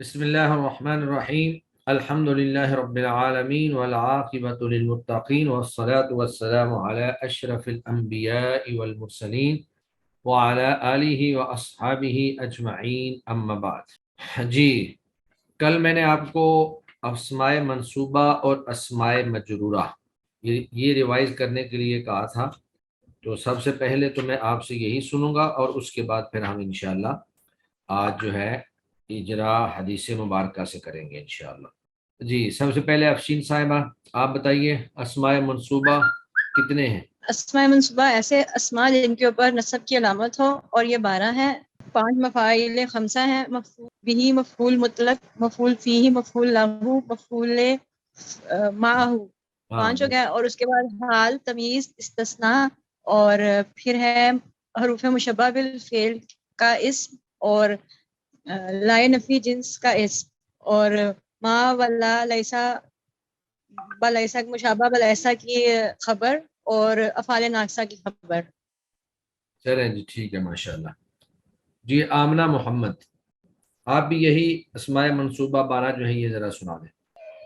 بسم اللہ الرحمن الرحیم الحمد للہ رب العالمین والعاقبۃ للمتقین والصلاة والسلام علی اشرف الانبیاء والمرسلین وعلی آلہ واصحابہ اجمعین اما بعد۔ جی، کل میں نے آپ کو اسماء منصوبہ اور اسماء مجرورہ یہ ریوائز کرنے کے لیے کہا تھا، تو سب سے پہلے تو میں آپ سے یہی سنوں گا اور اس کے بعد پھر ہم انشاءاللہ آج جو ہے اجرا حدیث مبارکہ سے کریں گے انشاءاللہ۔ جی، سب سے پہلے افشین صاحبہ آپ بتائیے اسماء منصوبہ کتنے ہیں؟ اسماء منصوبہ ایسے اسماء جن کے اوپر نصب کی علامت ہو، اور یہ 12 ہیں۔ 5 مفاعیل خمسہ ہیں: مفعول بھی، مفعول مطلق، مفعول فیہ، مفعول لہو، مفعول معہ۔ 5 ہو گیا، اور اس کے بعد حال، تمیز، استثناء، اور پھر ہے حروف مشبہ بالفعل کا اسم، اور لائے نفی جنس کا اسم، اور ما ولا لیسا بلیسا مشابہ بلیسا کی خبر، اور افعال ناقصہ کی خبر۔ چلیں جی، ٹھیک ہے، ماشاءاللہ۔ جی آمنہ محمد، آپ بھی یہی اسماء منصوبہ 12 جو ہیں یہ ذرا سنا دیں۔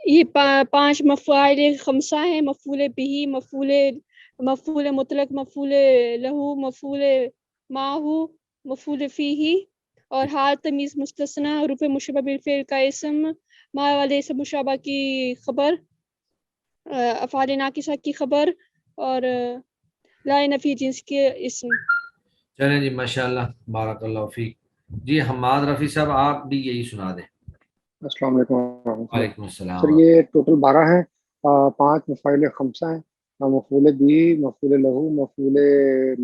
یہ 5 مفاعل خمسہ ہیں: مفعول بھی، مفعول مطلق، مفعول لہو، مفعول معہ، مفعول فیہ، اور حال، تمیز، مستثنیٰ، حروف مشبہ بالفعل کا اسم، ما ولیس مشابہ کی خبر، افعال ناقصہ کی خبر، اور لا نفی جنس کے اسم۔ چلیں جی، ماشاءاللہ، بارک اللہ فیک۔ جی حماد رفیع صاحب آپ بھی یہی سنا دیں۔ السلام علیکم ورحمۃ اللہ۔ وعلیکم السلام۔ سر یہ ٹوٹل 12 ہیں۔ 5 مفاعل خمسہ ہیں: مفعول بھی، مفعول لہو، مفعول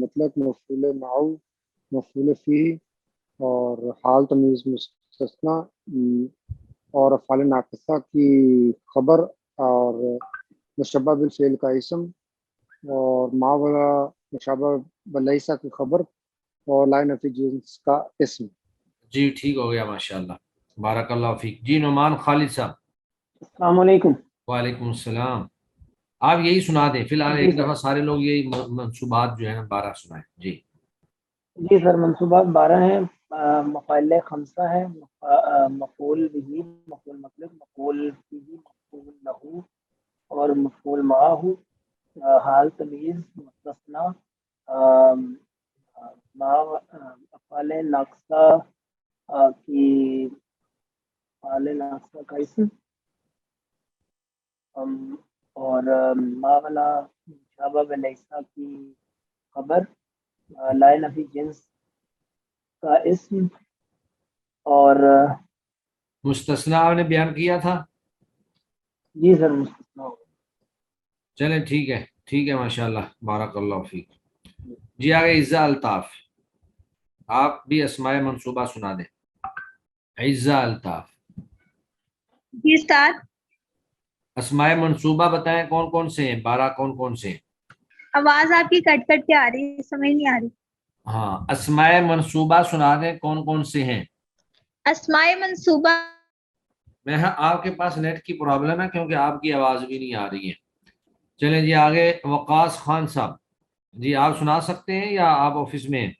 مطلق، مفعول معو، مفعول فی، اور حال، تمیز، مستثنیٰ، اور افعال ناقصہ کی خبر، اور مشبہ بالفعل کا اسم، اور ما ولا مشابہ بلیسا کی خبر، اور لا نفی جنس کا اسم۔ جی ٹھیک ہو گیا، ماشاءاللہ، بارک اللہ فیک۔ جی نعمان خالد صاحب۔ السلام علیکم۔ وعلیکم السلام۔ آپ یہی سنا دیں فی الحال، جی ایک سر، دفعہ سارے لوگ یہی منصوبات جو ہیں 12 سنائیں۔ جی جی سر، منصوبات 12 ہیں۔ مفاعل خمسہ ہیں: مفعول بھی، مفعول مطلق، مفعول فیہ، مفعول لہو، اور مفعول معہ، حال، تمیز، مستثنیٰ، افعال ناقصہ کی افعال ناقصہ کا اسم، اور ما ولا مشابہ بلیسا کی خبر، لائے نفی جنس کا اسم، اور مستثنیٰ آپ نے بیان کیا تھا۔ جی سر مستثنیٰ ہو چلیں ٹھیک ہے، ٹھیک ہے، ماشاءاللہ، بارک اللہ فیک۔ جی آگے عزہ الطاف، آپ بھی اسماء منصوبہ سنا دیں۔ عزہ الطاف، جی استاد، اسماء منصوبہ بتائیں کون کون سے ہیں، 12 کون کون سے ہیں؟ آواز آپ کی کٹ کٹ کے آ رہی ہے، سمجھ نہیں آ رہی۔ ہاں، اسماء منصوبہ سنا دیں کون کون سے ہیں۔ اسماء منصوبہ، میں آپ کے پاس نیٹ کی پرابلم ہے کیونکہ آپ کی آواز بھی نہیں آ رہی ہے۔ چلیں جی آگے وقاص خان صاحب، جی آپ سنا سکتے ہیں یا آپ آفس میں ہیں؟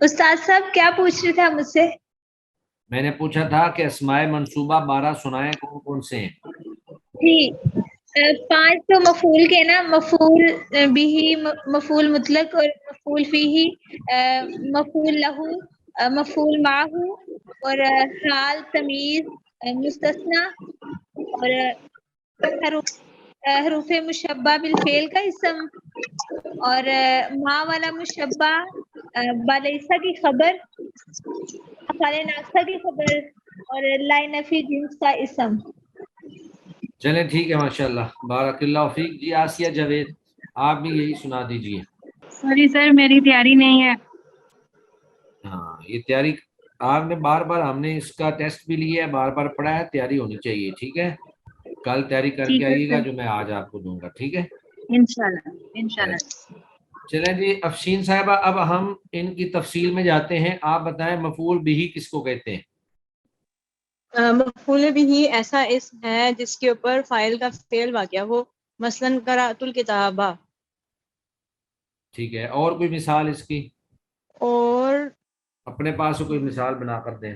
استاد صاحب کیا پوچھ رہے تھے آپ مجھ سے؟ میں نے پوچھا تھا کہ اسماء منصوبہ 12 سنائیں کون کون سے ہیں۔ جی 5 تو مفعول کے نا، مفعول بھی، مفعول مطلق، اور مفعول فیہ، مفعول لہو، مفعول معہ، اور حال، تمیز، مستثنیٰ، اور حروف مشبہ بالفعل کا اسم، اور ما والا مشبہ بالیسا کی خبر، افعال ناقصہ کی خبر، اور لائے نفی جنس کا اسم۔ چلیں ٹھیک ہے، ماشاءاللہ، بارک اللہ فیک۔ جی آسیہ جاوید، آپ بھی یہی سنا دیجئے۔ سوری سر، میری تیاری نہیں ہے۔ ہاں، یہ تیاری آپ نے بار بار، ہم نے اس کا ٹیسٹ بھی لیا ہے، بار بار پڑھا ہے، تیاری ہونی چاہیے، ٹھیک ہے؟ کل تیاری کر کے ٹھیک ہے آئیے گا سر، جو میں آج آپ کو دوں گا، ٹھیک ہے؟ انشاءاللہ انشاءاللہ۔ چلیں جی افشین صاحبہ، اب ہم ان کی تفصیل میں جاتے ہیں۔ آپ بتائیں مفعول بھی کس کو کہتے ہیں؟ مفعول بھی ایسا اسم ہے جس کے اوپر فاعل کا فعل واقع ہو، مثلاً قرأت الکتابہ۔ ٹھیک ہے، اور کوئی مثال اس کی اور اپنے پاس کوئی مثال بنا کر دیں۔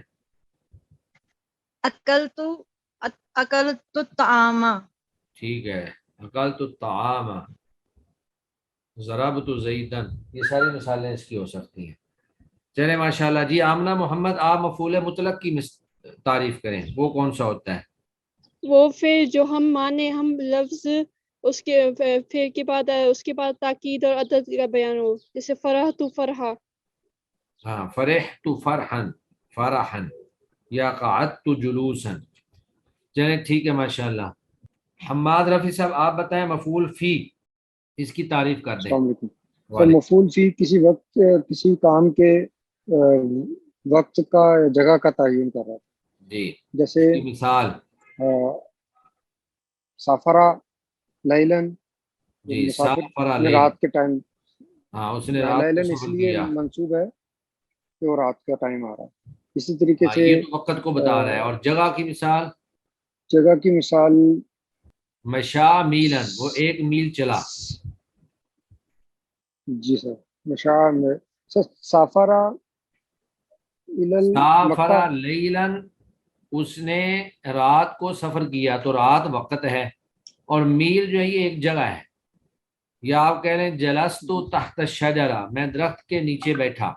اکلت الطعام. ٹھیک ہے، اکلت الطعام، ضربت زیدن، یہ ساری مثالیں اس کی ہو سکتی ہیں. چلے ماشاءاللہ. جی آمنہ محمد، آپ مفعول مطلق کی تعریف کریں، وہ کون سا ہوتا ہے؟ وہ پھر جو ہم مانے ہم لفظ اس کے پھر کے بعد اس کے بعد تاکید اور عدد کا بیان ہو، جیسے فرح تو فرحا. ہاں، فرحت فرحن، فرحن، یا قعدت جلوسا. چلیں ٹھیک ہے ماشاءاللہ. حماد رفیع صاحب آپ بتائیں مفعول فی، اس کی تعریف کر دیں. السلام علیکم سر. وعلیکم. مفعول فی کسی وقت کسی کام کے وقت کا جگہ کا تعین کر رہا ہے. جی، جیسے اس کی مثال. سافرہ لیلن، جی، مسافر سافر نے لیل، رات کے ٹائم. ہاں اس نے یہاں رات کو لیلن اس سفر لیے کیا. منصوب ہے کہ وہ رات کا ٹائم آ رہا ہے. اسی طریقے ہاں سے یہ تو وقت کو بتا رہا ہے. اور جگہ کی مثال، جگہ کی مثال مشا میلن، وہ 1 میل چلا. جی سر مشاع میں سر سافرہ مکہ. سافر لیلن، اس نے رات کو سفر کیا، تو رات وقت ہے، اور میل جو ہے یہ ایک جگہ ہے. یا آپ کہہ لیں جلست تحت الشجرہ، میں درخت کے نیچے بیٹھا.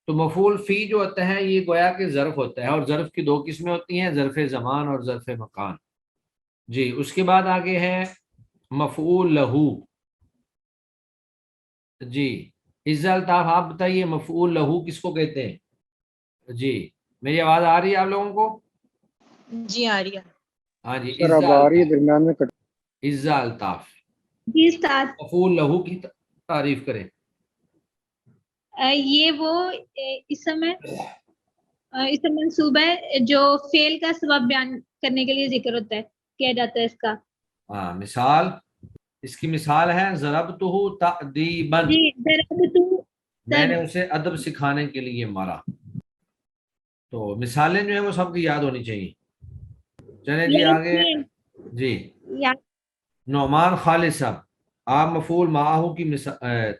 تو مفعول فی جو ہوتا ہے یہ گویا کہ ظرف ہوتا ہے، اور ظرف کی 2 قسمیں ہوتی ہیں، ظرف زمان اور ظرف مکان. جی اس کے بعد آگے ہے مفعول لہو. جی عزت الطاف آپ بتائیے مفعول لہو کس کو کہتے ہیں؟ جی میری آواز آ رہی ہے آپ لوگوں کو؟ جی آ رہی ہے. ہاں جی. سر اب آ رہی ہے درمیان میں کٹ. عزت الطاف جی استاد، مفعول لہو کی تعریف کریں. یہ وہ اسم ہے، اسم منصوب ہے جو فعل کا سبب بیان کرنے کے لیے ذکر ہوتا ہے، کیا جاتا ہے اس کا. ہاں مثال، اس کی مثال ہے ضربتہ تأدیبا، جی ضربتہ، میں نے اسے ادب سکھانے کے لیے مارا. تو مثالیں جو ہیں وہ سب کی یاد ہونی چاہیے. چلیں جی آگے. جی نعمان خالد صاحب آپ مفعول معاہو کی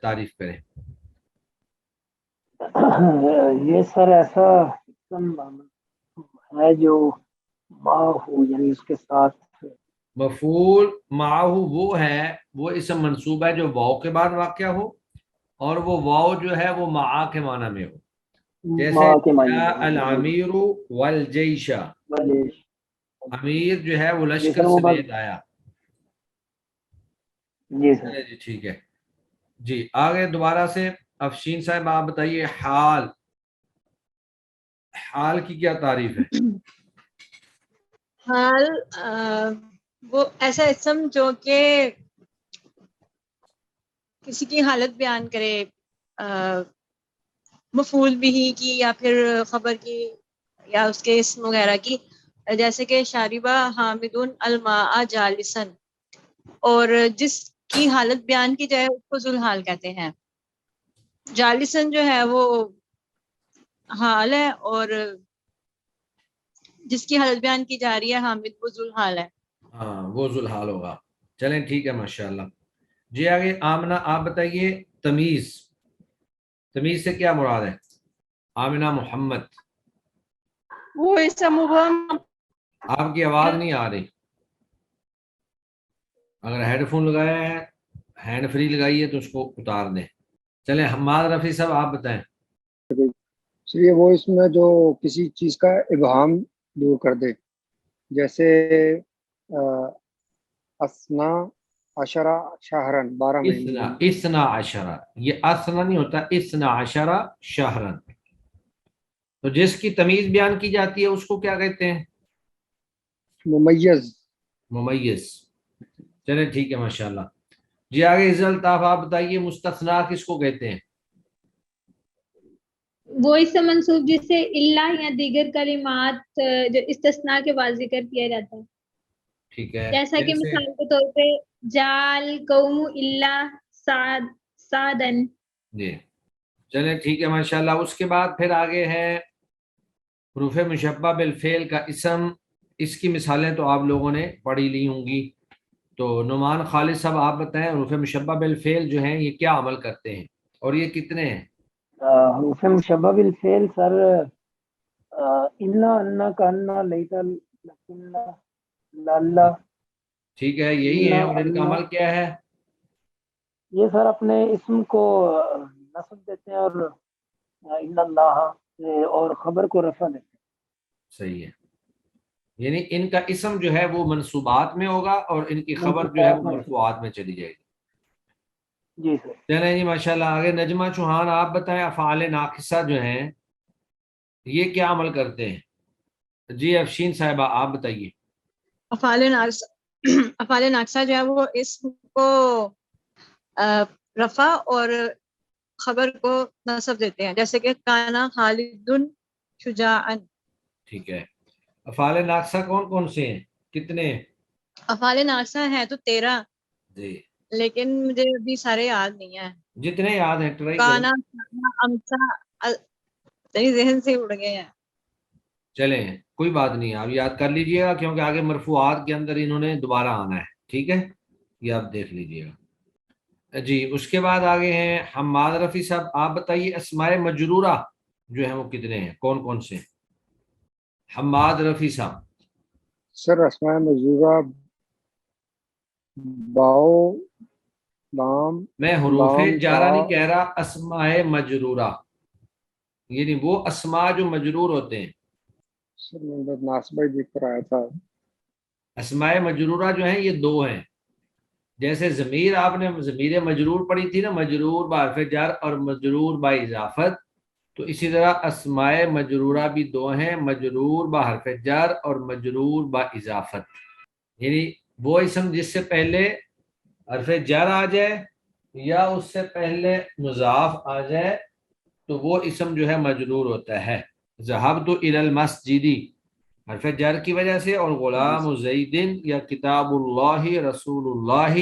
تعریف کریں. یہ سر ایسا اسم ہے جو ما ہو، یعنی اس کے ساتھ. مفعول معاہو وہ ہے، وہ اسم منصوب ہے جو واو کے بعد واقع ہو، اور وہ واو جو ہے وہ معا کے معنی میں ہو. جیسے ما کے معنی جاء میں. الامیر والجیش، امیر جو ہے وہ جی سر لشکر وہ بات. سمیت آیا. جی سر. جی ٹھیک ہے. جی آگے دوبارہ سے افشین صاحب آپ بتائیے حال، حال کی کیا تعریف ہے؟ حال وہ ایسا اسم جو کہ کسی کی حالت بیان کرے، مفعول بھی کی یا پھر خبر کی یا اس کے اسم وغیرہ کی. جیسے کہ شاربہ حامدون الماء جالسن، اور جس کی حالت بیان کی جائے اس کو ذوالحال کہتے ہیں. جالسن جو ہے وہ حال ہے، اور جس کی حالت بیان کی جا رہی ہے حامد، وہ ذوالحال ہے. ہاں وہ ذوالحال ہوگا. چلیں ٹھیک ہے ماشاءاللہ. جی آگے آمنہ آپ بتائیے تمیز، تمیز سے کیا مراد ہے؟ آمنہ محمد وہ اسم مبہم. آپ کی آواز نہیں آ رہی. اگر ہیڈ فون لگایا ہے، ہینڈ فری لگائیے تو اس کو اتار دیں. چلیں حماد رفیع صاحب آپ بتائیں. سر یہ وہ اس میں جو کسی چیز کا ابہام دور کر دے. جیسے اسنا عشرہ شہرن، 12 مہینے. اسنا عشرہ، یہ اسنا نہیں ہوتا، اسنا عشرہ شہرن. تو جس کی تمیز بیان کی جاتی ہے اس کو کیا کہتے ہیں؟ ممیز. ممیز. چلیں ٹھیک ہے ماشاءاللہ. جی آگے عزت الطاف آپ بتائیے مستثنا کس کو کہتے ہیں؟ وہ اسم منصوب جس سے اللہ یا دیگر کلمات جو استثناء کے بعد ذکر کیا جاتا ہے. ٹھیک ہے، جیسا کہ مثال کے طور پہ جال قوم اللہ سعدن. جی چلیں ٹھیک ہے ماشاءاللہ. اس کے بعد پھر آگے ہے حروف مشبہ بالفعل کا اسم. اس کی مثالیں تو آپ لوگوں نے پڑھی لی ہوں گی. تو نعمان خالد صاحب آپ بتائیں حروف مشبہ بالفعل جو ہیں یہ کیا عمل کرتے ہیں، اور یہ کتنے ہیں؟ حروف مشبہ بالفعل سر انا انا کانا لیتا لکن لالا ٹھیک ہے، یہی ہے، اور ان کا عمل کیا ہے؟ یہ سر اپنے اسم کو نصب دیتے ہیں اور ان اللہ اور خبر کو رفع دیتے ہیں. صحیح ہے، یعنی ان کا اسم جو ہے وہ منصوبات میں ہوگا اور ان کی خبر جو ہے منصوبات وہ میں. مرفوعات میں چلی جائے گی. جی سر. چلیں جی ماشاءاللہ. آگے نجمہ چوہان آپ بتائیں، افعال ناقصہ جو ہیں یہ کیا عمل کرتے ہیں؟ جی افشین صاحبہ آپ بتائیے. افعال ناقصہ جو ہے وہ اسم کو رفع اور خبر کو نصب دیتے ہیں، جیسے کہ کانا خالد شجاعن. ٹھیک ہے، افعال ناقصہ کون کون سے ہیں، کتنے ہیں؟ افعال ناقصہ ہیں تو 13، جی لیکن مجھے ابھی سارے یاد نہیں ہیں. جتنے یاد ہیں ٹرائی کانا کریں. امسا ذہن سے اڑ گئے ہیں. چلیں کوئی بات نہیں، آپ یاد کر لیجئے گا کیونکہ آگے مرفوعات کے اندر انہوں نے دوبارہ آنا ہے. ٹھیک ہے، یہ آپ دیکھ لیجئے گا. جی اس کے بعد آگے ہیں حماد رفیع صاحب، آپ بتائیے اسماء مجرورہ جو ہیں وہ کتنے ہیں، کون کون سے ہیں؟ حماد رفیع صاحب. سر اسماء مجرورہ باؤ لام میں حروف لام جارہ تا. نہیں کہہ رہا، اسماء مجرورہ، یعنی وہ اسماء جو مجرور ہوتے ہیں. سر میں ناصر بھائی دیکھ کر آیا تھا. اسماء مجرورہ جو ہیں یہ دو ہیں. جیسے ضمیر، آپ نے ضمیر مجرور پڑھی تھی نا، مجرور بحرف جر اور مجرور با اضافت، تو اسی طرح اسماء مجرورہ بھی دو ہیں، مجرور بحرف جر اور مجرور با اضافت. یعنی وہ اسم جس سے پہلے حرف جر آ جائے یا اس سے پہلے مضاف آ جائے تو وہ اسم جو ہے مجرور ہوتا ہے. ذهبت الى المسجد حرف جر کی وجہ سے، اور غلام زیدن یا کتاب اللہ رسول اللہ،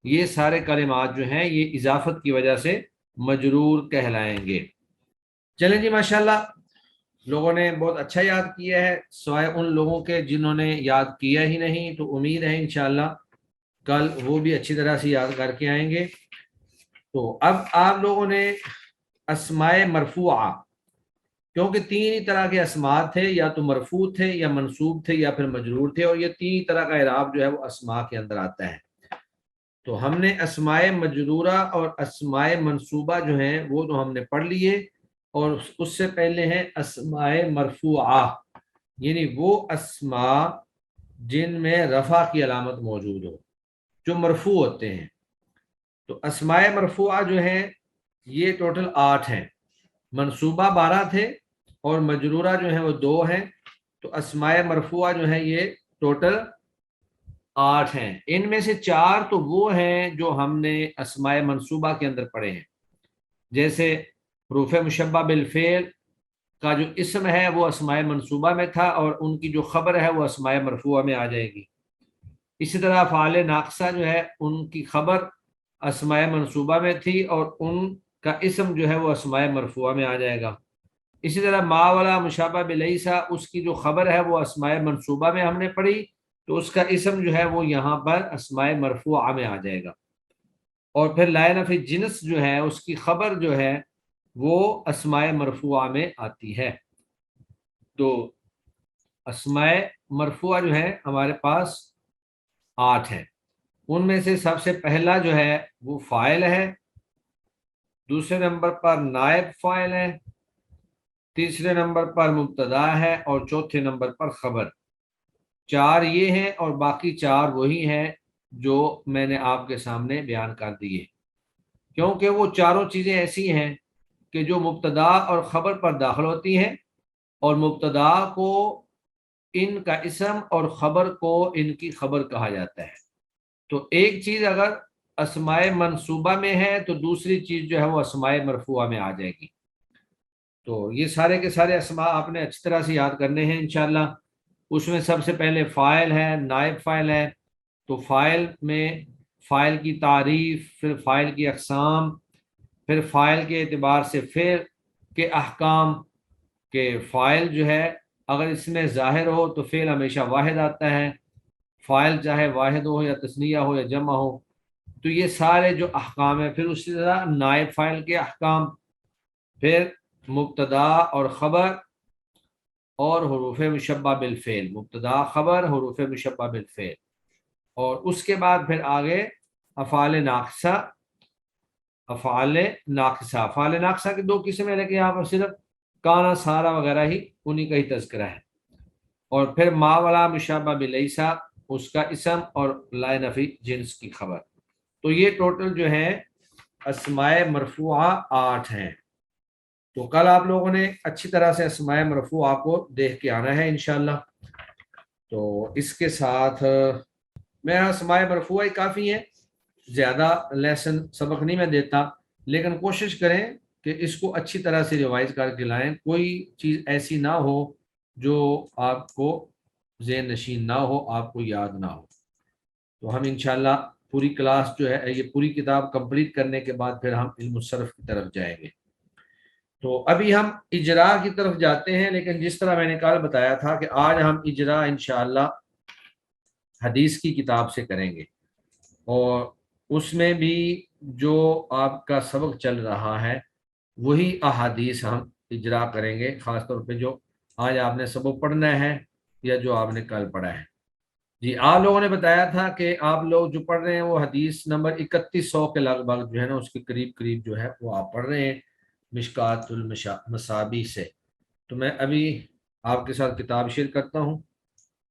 یہ سارے کلمات جو ہیں یہ اضافت کی وجہ سے مجرور کہلائیں گے. چلیں جی ماشاءاللہ، لوگوں نے بہت اچھا یاد کیا ہے، سوائے ان لوگوں کے جنہوں نے یاد کیا ہی نہیں. تو امید ہے انشاءاللہ کل وہ بھی اچھی طرح سے یاد کر کے آئیں گے. تو اب آپ لوگوں نے اسماء مرفوعہ، کیونکہ تین ہی طرح کے اسماء تھے، یا تو مرفوع تھے یا منصوب تھے یا پھر مجرور تھے، اور یہ تین طرح کا اعراب جو ہے وہ اسماء کے اندر آتا ہے. تو ہم نے اسماء مجرورہ اور اسماء منصوبہ جو ہیں وہ تو ہم نے پڑھ لیے، اور اس سے پہلے ہیں اسماء مرفوعہ، یعنی وہ اسماء جن میں رفع کی علامت موجود ہو، جو مرفوع ہوتے ہیں. تو اسماء مرفوعہ جو ہیں یہ ٹوٹل 8 ہیں، منصوبہ 12 تھے اور مجرورہ جو ہیں وہ 2 ہیں. تو اسماء مرفوعہ جو ہیں یہ ٹوٹل 8 ہیں. ان میں سے 4 تو وہ ہیں جو ہم نے اسماء منصوبہ کے اندر پڑھے ہیں، جیسے حروف مشبہ بالفعل کا جو اسم ہے وہ اسماء منصوبہ میں تھا، اور ان کی جو خبر ہے وہ اسماء مرفوعہ میں آ جائے گی. اسی طرح افعال ناقصہ جو ہے ان کی خبر اسماء منصوبہ میں تھی، اور ان کا اسم جو ہے وہ اسماء مرفوعہ میں آ جائے گا. اسی طرح ما والا مشابہ بلیسا، اس کی جو خبر ہے وہ اسماء منصوبہ میں ہم نے پڑھی، تو اس کا اسم جو ہے وہ یہاں پر اسماء مرفوعہ میں آ جائے گا. اور پھر لا نفی جنس جو ہے اس کی خبر جو ہے وہ اسماء مرفوعہ میں آتی ہے. تو اسماء مرفوعہ جو ہے ہمارے پاس 8 ہیں. ان میں سے سب سے پہلا جو ہے وہ فاعل ہے، دوسرے نمبر پر نائب فاعل ہے، تیسرے نمبر پر مبتدا ہے، اور چوتھے نمبر پر خبر. 4 یہ ہیں، اور باقی 4 وہی ہیں جو میں نے آپ کے سامنے بیان کر دیے، کیونکہ وہ چاروں چیزیں ایسی ہیں کہ جو مبتدا اور خبر پر داخل ہوتی ہیں، اور مبتدا کو ان کا اسم اور خبر کو ان کی خبر کہا جاتا ہے. تو ایک چیز اگر اسماء منصوبہ میں ہے تو دوسری چیز جو ہے وہ اسماء مرفوعہ میں آ جائے گی. تو یہ سارے کے سارے اسماء آپ نے اچھی طرح سے یاد کرنے ہیں انشاءاللہ. اس میں سب سے پہلے فاعل ہے، نائب فاعل ہے. تو فاعل میں فاعل کی تعریف، پھر فاعل کی اقسام، پھر فاعل کے اعتبار سے فعل کے احکام، کہ فاعل جو ہے اگر اس میں ظاہر ہو تو فعل ہمیشہ واحد آتا ہے، فاعل چاہے واحد ہو یا تثنیہ ہو یا جمع ہو. تو یہ سارے جو احکام ہیں. پھر اسی طرح نائب فاعل کے احکام، پھر مبتدا اور خبر، اور حروف مشبہ بالفعل، مبتدا خبر حروف مشبہ بالفعل، اور اس کے بعد پھر آگے افعال ناقصہ، افعال ناقصہ، افعال ناقصہ کی دو قسمیں، لیکن یہاں پر صرف کانا سارا وغیرہ ہی انہی کا ہی تذکرہ ہے، اور پھر ما والا مشابہ بلیسا اس کا اسم، اور لا نفی جنس کی خبر۔ تو یہ ٹوٹل جو ہے اسماء مرفوعہ 8 ہیں۔ تو کل آپ لوگوں نے اچھی طرح سے اسماء مرفوعہ کو دیکھ کے آنا ہے انشاءاللہ۔ تو اس کے ساتھ میں اسماء مرفوعہ ہی کافی ہیں، زیادہ لیسن سبق نہیں میں دیتا، لیکن کوشش کریں کہ اس کو اچھی طرح سے ریوائز کر کے لائیں، کوئی چیز ایسی نہ ہو جو آپ کو ذہن نشین نہ ہو، آپ کو یاد نہ ہو۔ تو ہم انشاءاللہ پوری کلاس جو ہے، یہ پوری کتاب کمپلیٹ کرنے کے بعد پھر ہم علم الصرف کی طرف جائیں گے۔ تو ابھی ہم اجرا کی طرف جاتے ہیں، لیکن جس طرح میں نے کل بتایا تھا کہ آج ہم اجرا انشاءاللہ حدیث کی کتاب سے کریں گے، اور اس میں بھی جو آپ کا سبق چل رہا ہے وہی احادیث ہم اجرا کریں گے، خاص طور پہ جو آج آپ نے سبق پڑھنا ہے یا جو آپ نے کل پڑھا ہے۔ جی آپ لوگوں نے بتایا تھا کہ آپ لوگ جو پڑھ رہے ہیں وہ حدیث نمبر 3100 کے لگ بھگ جو ہے نا، اس کے قریب قریب جو ہے وہ آپ پڑھ رہے ہیں مشکات المصابیح سے۔ تو میں ابھی آپ کے ساتھ کتاب شیئر کرتا ہوں۔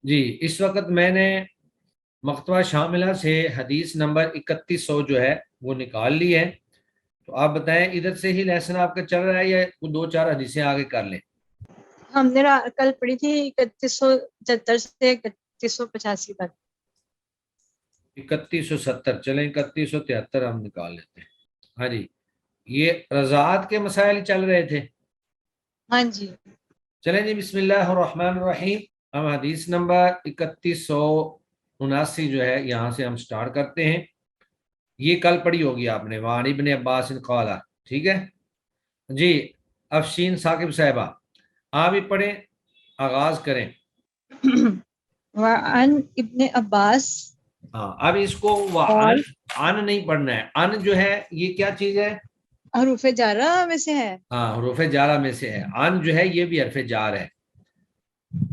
جی اس وقت میں نے مکتبہ شاملہ سے حدیث نمبر 3100 جو ہے وہ نکال لی ہے۔ تو آپ بتائیں ادھر سے ہی لیسن آپ کا چل رہا ہے یا دو چار حدیثیں آگے کر لیں؟ ہم نے کل پڑھی تھی 3170 سے 3185 تک۔ 3170 چلیں 3173 ہم نکال لیتے ہیں۔ ہاں جی، یہ رضاعت کے مسائل چل رہے تھے۔ ہاں جی چلیں جی، بسم اللہ الرحمن الرحیم۔ ہم حدیث نمبر 3179 جو ہے یہاں سے ہم سٹارٹ کرتے ہیں۔ یہ کل پڑھی ہوگی آپ نے، وعن ابن عباس قال، ٹھیک ہے جی۔ افشین ثاقب صاحبہ آپ ہی پڑھیں، آغاز کریں۔ وعن ابن عباس، ہاں اب اس کو ان نہیں پڑھنا ہے، ان جو ہے یہ کیا چیز ہے؟ حروف جارہ میں سے ہے۔ ہاں حروف جارہ میں سے ہے۔ ان جو ہے یہ بھی حرف جار ہے،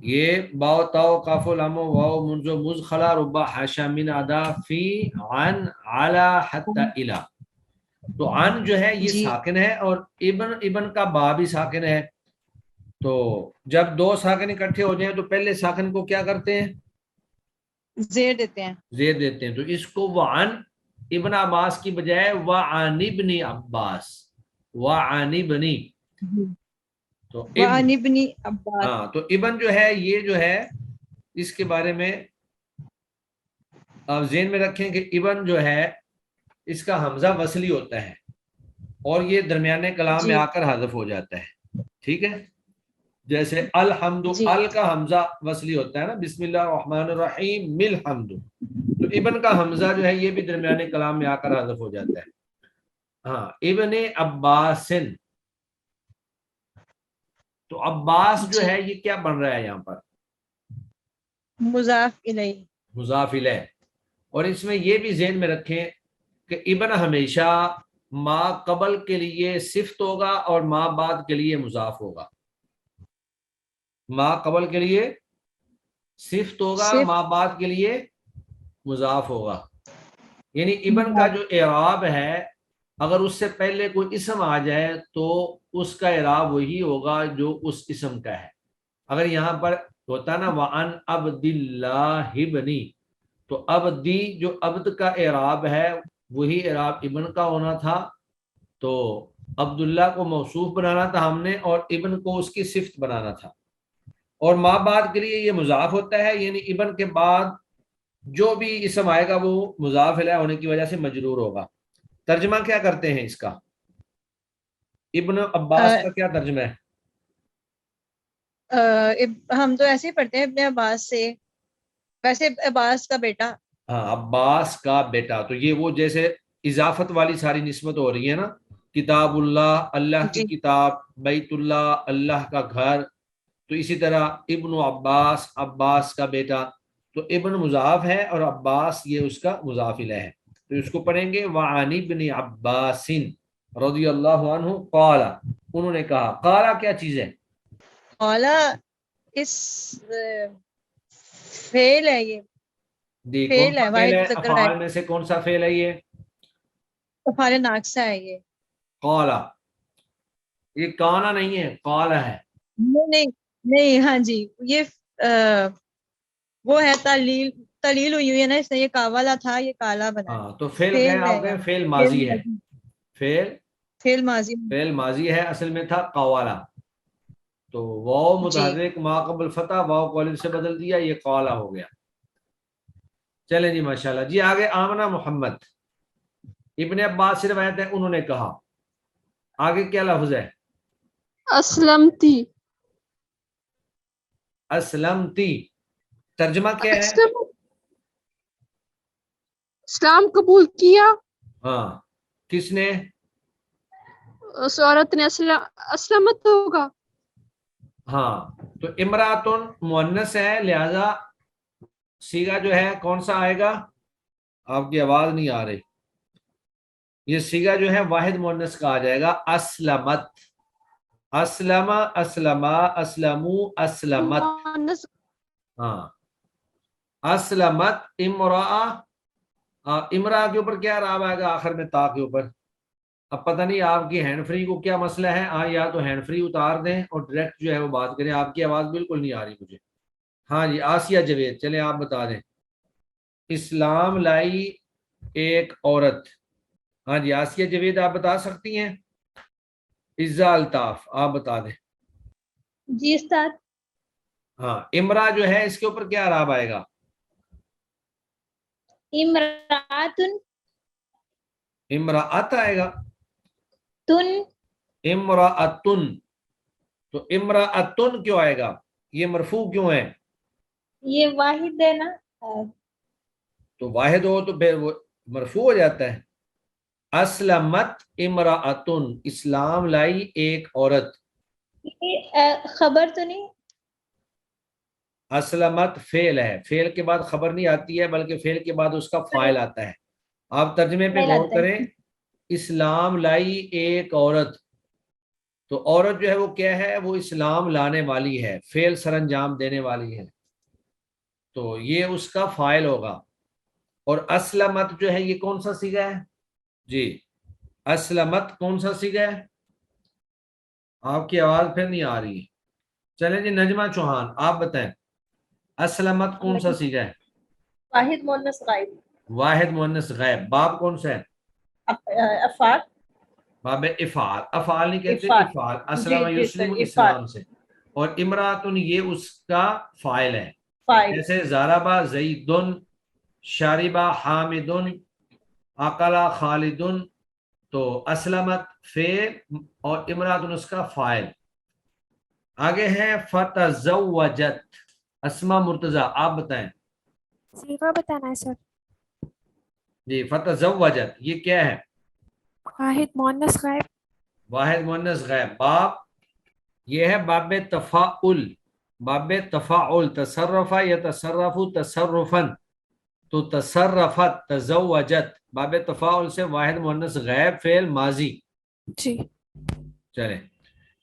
یہ باو تاو کاف لام واو منزو مز خلا ربا حاشا من ادا فی عن علی حتی الی۔ تو عن جو ہے یہ جی ساکن ہے، اور ابن کا با بھی ساکن ہے۔ تو جب دو ساکن اکٹھے ہو جائیں تو پہلے ساکن کو کیا کرتے ہیں؟ زیر دیتے ہیں، زیر دیتے ہیں۔ تو اس کو وعن ابن عباس کی بجائے وعن ابن عباس، وعن ابن، تو وعن ابن عباس۔ ہاں تو ابن جو ہے یہ جو ہے اس کے بارے میں آپ ذہن میں رکھیں کہ ابن جو ہے اس کا حمزہ وصلی ہوتا ہے، اور یہ درمیانے کلام میں جی آ کر حذف ہو جاتا ہے، ٹھیک ہے۔ جیسے الحمد، جی ال کا حمزہ وصلی ہوتا ہے نا، بسم اللہ الرحمن الرحیم مل حمد، تو ابن کا حمزہ جو ہے یہ بھی درمیانے کلام میں آ کر حذف ہو جاتا ہے۔ ہاں ابن عباسن، تو عباس جو جی ہے یہ کیا بن رہا ہے یہاں پر؟ مضاف الیہ، مضاف الیہ۔ اور اس میں یہ بھی ذہن میں رکھیں کہ ابن ہمیشہ ما قبل کے لیے صفت ہوگا اور ما بعد کے لیے مضاف ہوگا۔ ما قبل کے لیے صفت ہوگا، صرف ما بعد کے لیے مضاف ہوگا۔ یعنی ابن کا جو اعراب ہے اگر اس سے پہلے کوئی اسم آ جائے تو اس کا اعراب وہی ہوگا جو اس اسم کا ہے۔ اگر یہاں پر ہوتا نا وَعَنْ عَبْدِ اللَّهِ بنی، تو عبدی جو عبد کا اعراب ہے وہی اعراب ابن کا ہونا تھا، تو عبداللہ کو موصوف بنانا تھا ہم نے، اور ابن کو اس کی صفت بنانا تھا۔ اور ما بعد کے لیے یہ مضاف ہوتا ہے، یعنی ابن کے بعد جو بھی اسم آئے گا وہ مضاف الیہ ہونے کی وجہ سے مجرور ہوگا۔ ترجمہ کیا کرتے ہیں اس کا؟ ابن عباس کا کیا ترجمہ ہے؟ ہم تو ایسے ہی پڑھتے ہیں ابن عباس سے، ویسے عباس کا بیٹا۔ ہاں عباس کا بیٹا، تو یہ وہ جیسے اضافت والی ساری نسبت ہو رہی ہے نا، کتاب اللہ اللہ کی جی کتاب، بیت اللہ اللہ کا گھر، تو اسی طرح ابن عباس عباس کا بیٹا، تو ابن مضاف ہے اور عباس یہ اس کا مضاف الیہ ہے۔ تو اس کو پڑھیں گے وعن ابن عباس رضی اللہ عنہ قال، انہوں نے کہا۔ قال کیا چیز ہے؟ قالا اس فعل ہے یہ جی کون فعل سا ہے فعل واحد ہے؟ مذکر افعال غائب میں سے کون سا فعل ہے یہ؟ افعال ناقصہ ہے یہ قالا، یہ کانا نہیں ہے، قالا ہے. نہیں ہاں جی یہ وہ ہے تعلیل ہوئی ہے نا اس نے یہ کاوالا تھا یہ کالا بنا ہے ہاں تو فعل فعل کہیں آپ ہے کہیں یہاں فعل ماضی ہے، فعل ماضی فعل ماضی ہے، اصل میں تھا قوالا، تو واو جی متحرک ما قبل فتح واو کو الف سے بدل دیا، یہ قالا ہو گیا. چلیں جی ماشاءاللہ. جی آگے آمنہ محمد، ابن عباس سے روایت ہے انہوں نے کہا. آگے کیا لفظ ہے؟ اسلمتی اسلمتی، ترجمہ کیا ہے؟ اسلام قبول کیا. ہاں کس نے؟ اس عورت نے اسلمت ہوگا. ہاں تو امراتن مؤنث ہے، لہذا صیغہ جو ہے کون سا آئے گا؟ آپ کی آواز نہیں آ رہی. یہ صیغہ جو ہے واحد مؤنث کا آ جائے گا. اسلمت، اسلم، اسلما، اسلمو، اسلمت. ہاں اسلمت امرا، امرا کے اوپر کیا راب آئے گا آخر میں تا کے اوپر. اب پتہ نہیں آپ کی ہینڈ فری کو کیا مسئلہ ہے. یا تو ہینڈ فری اتار دیں اور ڈائریکٹ جو ہے وہ بات کریں. آپ کی آواز بالکل نہیں آ رہی مجھے. ہاں جی آسیہ جوید، چلیں آپ بتا دیں. اسلام لائی ایک عورت. ہاں جی آسیہ جوید آپ بتا سکتی ہیں. عزا الطاف آپ بتا دیں. جی استاد. ہاں امرا جو ہے اس کے اوپر کیا راب آئے گا؟ امراتن، امراۃ آئے گا. تن، امراۃن، تو امراۃن کیوں آئے گا؟ یہ مرفوع کیوں ہے؟ یہ واحد ہے نا. تو واحد ہو تو پھر وہ مرفوع ہو جاتا ہے. اسلمت امراۃن، اسلام لائی ایک عورت. یہ خبر تو نہیں. اسلمت فعل ہے، فعل کے بعد خبر نہیں آتی ہے بلکہ فعل کے بعد اس کا فاعل آتا ہے. آپ ترجمے پہ غور کریں. اسلام لائی ایک عورت، تو عورت جو ہے وہ کیا ہے؟ وہ اسلام لانے والی ہے، فعل سر انجام دینے والی ہے، تو یہ اس کا فاعل ہوگا. اور اسلمت جو ہے یہ کون سا صیغہ ہے؟ جی اسلمت کون سا صیغہ ہے؟ آپ کی آواز پھر نہیں آ رہی ہے. چلیں جی نجمہ چوہان آپ بتائیں اسلمت کون سا صیغہ ہے؟ واحد مؤنث غائب. واحد مؤنث غائب. باب کون سا ہے؟ افعال. باب افعال. افعال نہیں کہتے، افعال. افعال. جی اسلم جی یسلم سر افعال. اسلام سے. اور امراتن یہ اس کا فاعل ہے. فاعل. جیسے ضربا زیدن، شاربا حامدن، اقلا خالدن، تو اسلمت فعل اور امراتن اس کا فاعل. آگے ہے فتزوجت. اسما مرتضی آپ بتائیں. صیغہ بتانا ہے سر. جی فتزوجت یہ کیا ہے؟ واحد مؤنث غائب. واحد مؤنث غائب. باب یہ ہے باب تفاعل. باب تفاعل، تصرف یتصرف تصرفا، تو تصرفت تزوجت. باب تفاعل سے واحد مؤنث غائب فعل ماضی. جی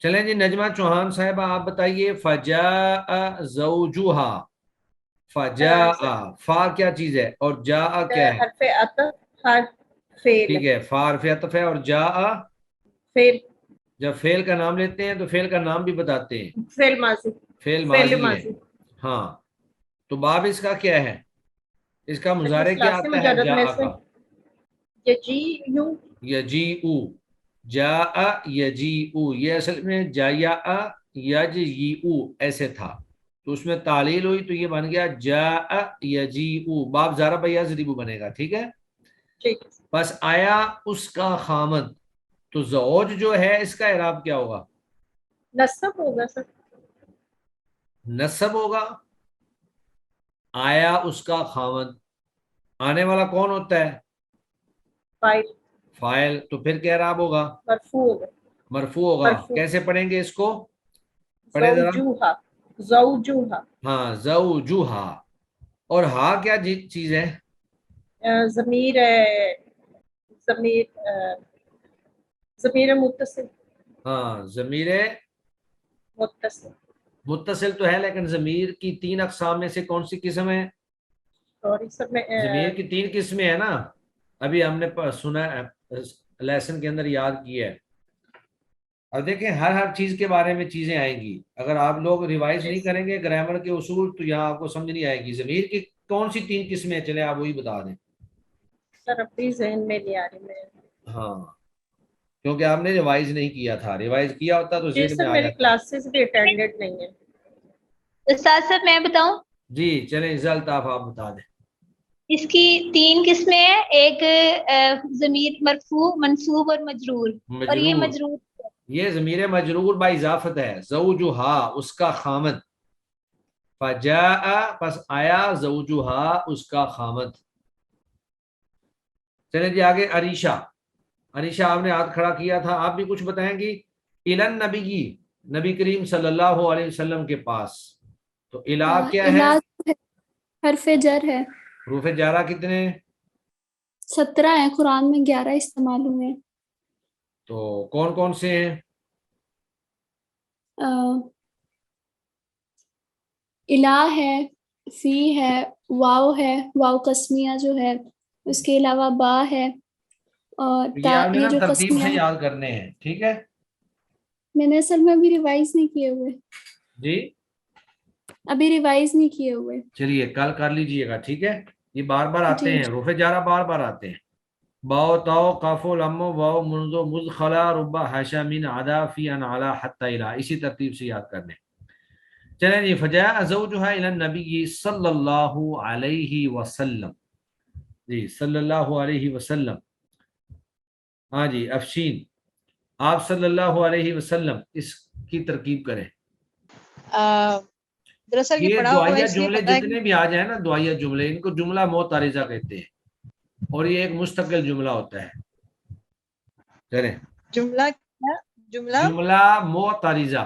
چلیں جی نجمہ چوہان صاحبہ آپ بتائیے. فجاء زوجها. فجاء فا کیا چیز ہے اور جاء کیا ہے؟ حرف عطف، حرف فعل. ٹھیک ہے فا حرف عطف ہے اور جاء فعل. جب فعل کا نام لیتے ہیں تو فعل کا نام بھی بتاتے ہیں. فعل ماضی. فعل ماضی ہے. ہاں تو باب اس کا کیا ہے؟ اس کا مضارع کیا آتا ہے؟ جاء کا. یجیء، یجیء، جاء یجیء، یہ اصل میں جاء یجیء ایسے تھا، تو اس میں تعلیل ہوئی تو یہ بن گیا جاء یجیء. باب ضرب یضرب بنے گا. ٹھیک ہے. بس آیا اس کا خامد، تو زوج جو ہے اس کا اعراب کیا ہوگا؟ نصب ہوگا سر. نصب ہوگا. آیا اس کا خامد، آنے والا کون ہوتا ہے؟ فاعل. فاعل. تو پھر کیا اعراب ہوگا؟ مرفوع ہوگا. مرفوع ہوگا. کیسے پڑھیں گے اس کو؟ پڑھیں ذرا. زوجوہا. ہاں زوجوہا. اور ہا کیا چیز ہے؟ ضمیر ضمیر ضمیر متصل. ہاں ضمیر متصل. متصل تو ہے لیکن ضمیر کی 3 اقسام میں سے کون سی قسم ہے؟ ضمیر کی 3 قسمیں ہیں نا، ابھی ہم نے سنا لیسن کے اندر یاد کیا ہے. اب دیکھیں ہر چیز کے بارے میں چیزیں آئیں گی، اگر آپ لوگ ریوائز نہیں کریں گے گرامر کے اصول تو یہاں آپ کو سمجھ نہیں آئے گی. ضمیر کی کون سی 3 قسمیں چلے آپ وہی بتا دیں. سر اپنی ذہن میں نہیں آ رہی میں. ہاں کیونکہ آپ نے ریوائز نہیں کیا تھا، ریوائز کیا ہوتا تو ذہن میں آ میری جاتا. کلاسز بھی اٹینڈڈ نہیں ہے. استاد صاحب میں بتاؤں؟ جی چلیں الطاف آپ بتا دیں. اس کی 3 قسمیں ہیں، ایک ضمیر مرفوع، منصوب اور مجرور. اور یہ مجرور، یہ ضمیر مجرور با اضافت ہے. زوجہا اس کا خامد، فجاء پس آیا، زوجہا اس کا خامد. چلیں جی آگے. عریشہ آپ نے ہاتھ کھڑا کیا تھا، آپ بھی کچھ بتائیں گی. الن نبی، نبی کریم صلی اللہ علیہ وسلم کے پاس. تو الہ کیا ہے؟ حرف جر ہے. حروف جارہ کتنے؟ 17 ہیں، قرآن میں 11 استعمال ہوئے. تو کون کون سے ہیں؟ الہ ہے، فی ہے، واو ہے، واو قسمیہ جو ہے، اس کے علاوہ با ہے، اور یہ آپ نے یہ نا جو ترتیب سے قسمیہ یاد کرنے ہیں، ٹھیک ہے؟ میں نے اصل میں ابھی ریوائز نہیں کیے ہوئے. جی ابھی ریوائز نہیں کیے ہوئے. چلیے کل کر لیجئے گا، ٹھیک ہے؟ یہ بار بار آتے جی ہیں، حروف جارہ بار بار آتے ہیں. باؤ تاؤ قاف لم واو منذ مذخلا ربا حاشا من عدا فی ان علا حتی الہ، اسی ترتیب سے یاد کرنے. چلیں جی. فجاء زوجها الى النبی صلی اللہ علیہ وسلم. جی صلی اللہ علیہ وسلم. ہاں جی افشین آپ صلی اللہ علیہ وسلم اس کی ترکیب کریں. دراصل یہ یہ پڑھا ہوا ہے دعائیہ اس لیے جملے پتہ ہے جتنے بھی آ جائیں نا، دعائیہ جملے، ان کو جملہ معترضہ کہتے ہیں، اور یہ ایک مستقل جملہ ہوتا ہے. چلیں. جملہ معترضہ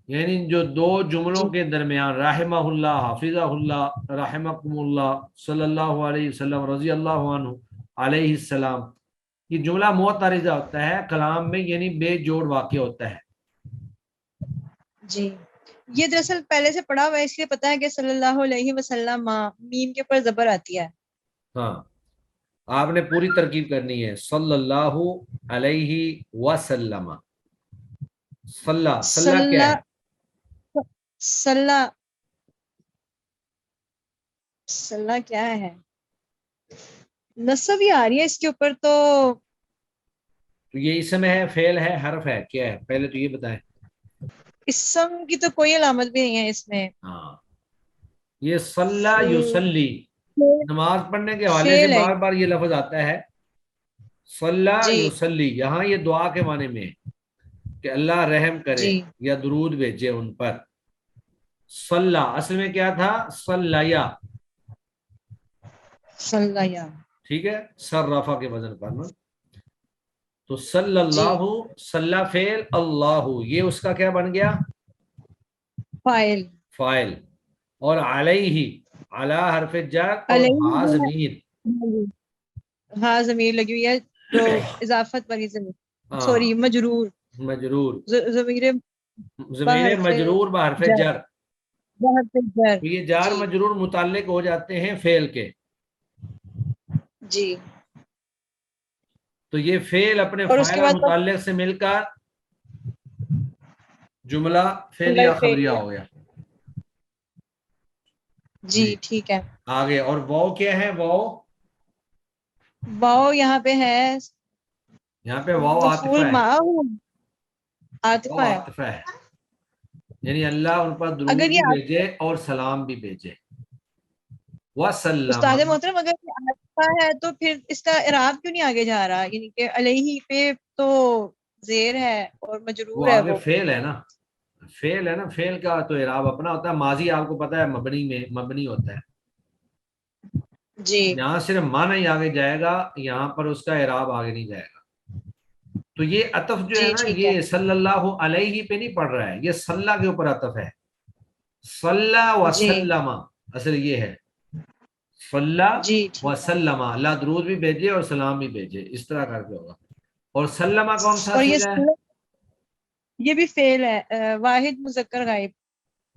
یعنی جو 2 جملوں کے درمیان رحمہ اللہ، حفظہ اللہ، رحمکم اللہ، صلی اللہ علیہ وسلم، رضی اللہ عنہ، علیہ السلام، یہ جملہ معترضہ ہوتا ہے کلام میں، یعنی بے جوڑ واقع ہوتا ہے. جی یہ دراصل پہلے سے پڑھا ہوا ہے اس لیے پتہ ہے کہ صلی اللہ علیہ وسلم میم کے اوپر زبر آتی ہے. ہاں آپ نے پوری ترکیب کرنی ہے. صلی اللہ علیہ وسلم. صلی کیا ہے؟ صلی کیا ہے؟ نصب ہی آ رہی ہے اس کے اوپر. تو یہ اسم ہے، فعل ہے، حرف ہے، کیا ہے؟ پہلے تو یہ بتائیں. اسم کی تو کوئی علامت بھی نہیں ہے اس میں. ہاں یہ صلی یصلی، نماز پڑھنے کے حوالے سے فعل ہے. بار بار یہ لفظ آتا ہے صلی جی یصلی. یہاں یہ دعا کے معنی میں کہ اللہ رحم کرے جی یا درود بھیجے ان پر. صلی اصل میں کیا تھا؟ صلیہ، صلی. ٹھیک ہے، صرفہ کے وزن پر نا. تو صلی جی اللہ، صلی فعل، اللہ یہ اس کا کیا بن گیا؟ فاعل. اور علیہ، علی حرف جر، اور ہا ضمیر. ہاں ضمیر لگی ہوئی ہے جو اضافت والی ضمیر، سوری مجرور. ضمیر مجرور بحرف جر. یہ جار جی مجرور متعلق ہو جاتے ہیں فعل کے. جی تو یہ فعل اپنے اور اس کے فاعل اور بعد متعلق سے مل کر جملہ فعلیہ خبریہ ہو گیا. جی ٹھیک ہے. آگے. اور واو کیا ہے؟ واو یہاں پہ ہے، یہاں پہ واو عاطفہ مفعول ہے. عاطفہ ہے. عاطفہ ہے یعنی اللہ ان پر درود اگر بھی یہ بھیجے اور سلام بھی بھیجے. وسلم. استاد محترم اگر یہ عاطفہ ہے تو پھر اس کا اعراب کیوں نہیں آگے جا رہا؟ یعنی کہ علیہ پہ تو زیر ہے اور مجرور وہ ہے. آگے فعل ہے نا، فعل ہے نا، فعل کا تو اعراب اپنا ہوتا ہے. ماضی آپ کو پتا ہے مبنی ہوتا ہے. جی یہاں صرف معنی ہی آگے جائے گا، یہاں پر اس کا اعراب آگے نہیں جائے گا. تو یہ عطف جو ہے جی نا، ٹھیک ہے. یہ صلی اللہ علیہ پہ نہیں پڑھ رہا ہے، یہ صلی کے اوپر عطف ہے. صلی جی وسلم اصل یہ ہے، صلی جی ٹھیک ہے. وسلم، اللہ درود بھی بھیجے اور سلام بھی بھیجے، اس طرح کر کے ہوگا. اور سلمہ کون سا اور صیغہ ہے؟ یہ بھی فعل ہے، واحد مذکر غائب.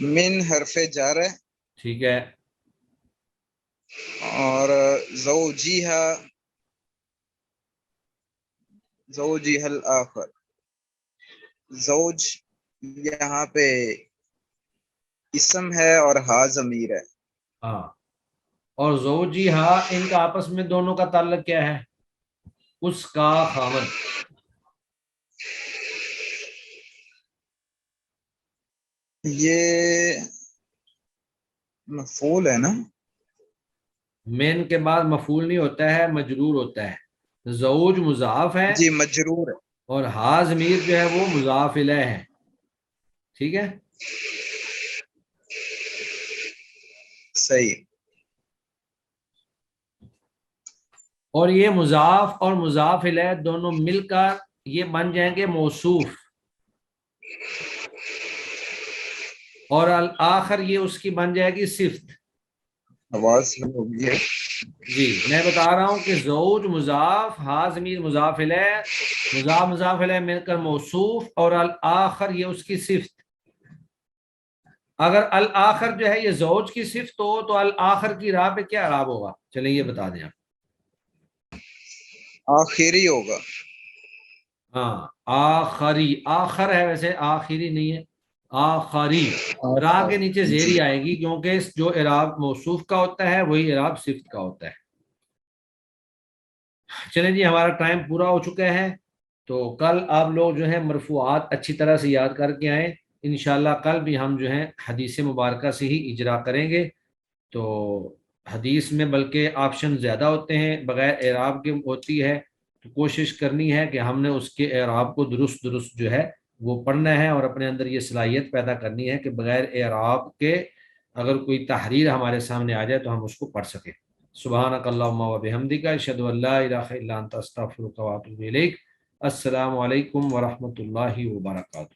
من حرف جار ہے، ٹھیک ہے، اور زوجیہا زوجیہا الآخر، زوج یہاں پہ اسم ہے اور ہا ضمیر ہے. ہاں، اور زوجی ہا ان کا آپس میں دونوں کا تعلق کیا ہے؟ اس کا خامد. یہ مفعول ہے نا؟ مین کے بعد مفعول نہیں ہوتا ہے، مجرور ہوتا ہے. زوج مضاف ہے جی مجرور ہے. اور ہا ضمیر جو ہے وہ مضاف الیہ ہے. ٹھیک ہے، صحیح. اور یہ مضاف اور مضاف الیہ دونوں مل کر یہ بن جائیں گے موصوف، اور الآخر یہ اس کی بن جائے گی صفت. آواز ہو گئی ہے. جی میں بتا رہا ہوں کہ زوج مضاف، ہا ضمیر مضاف الیہ، مضاف الیہ مل کر موصوف، اور الآخر یہ اس کی صفت. اگر الآخر جو ہے یہ زوج کی صفت ہو تو الآخر کی راہ پہ کیا اعراب ہوگا؟ چلیں یہ بتا دیں آپ. آخری ہوگا. ہاں آخری، آخر ہے ویسے، آخری نہیں ہے، آخری. راہ کے نیچے زیری آئے گی کیونکہ جو اعراب موصوف کا ہوتا ہے وہی اعراب صفت کا ہوتا ہے. چلیں جی ہمارا ٹائم پورا ہو چکا ہے، تو کل آپ لوگ جو ہے مرفوعات اچھی طرح سے یاد کر کے آئیں. انشاءاللہ کل بھی ہم جو ہیں حدیث مبارکہ سے ہی اجرا کریں گے. تو حدیث میں بلکہ آپشن زیادہ ہوتے ہیں، بغیر اعراب کے ہوتی ہے، تو کوشش کرنی ہے کہ ہم نے اس کے اعراب کو درست جو ہے وہ پڑھنا ہے، اور اپنے اندر یہ صلاحیت پیدا کرنی ہے کہ بغیر اعراب کے اگر کوئی تحریر ہمارے سامنے آ جائے تو ہم اس کو پڑھ سکیں. سبحانک اللہم و بحمدک، اشہد ان لا الہ الا انت، استغفرک و اتوب الیک. السلام علیکم ورحمۃ اللہ وبرکاتہ.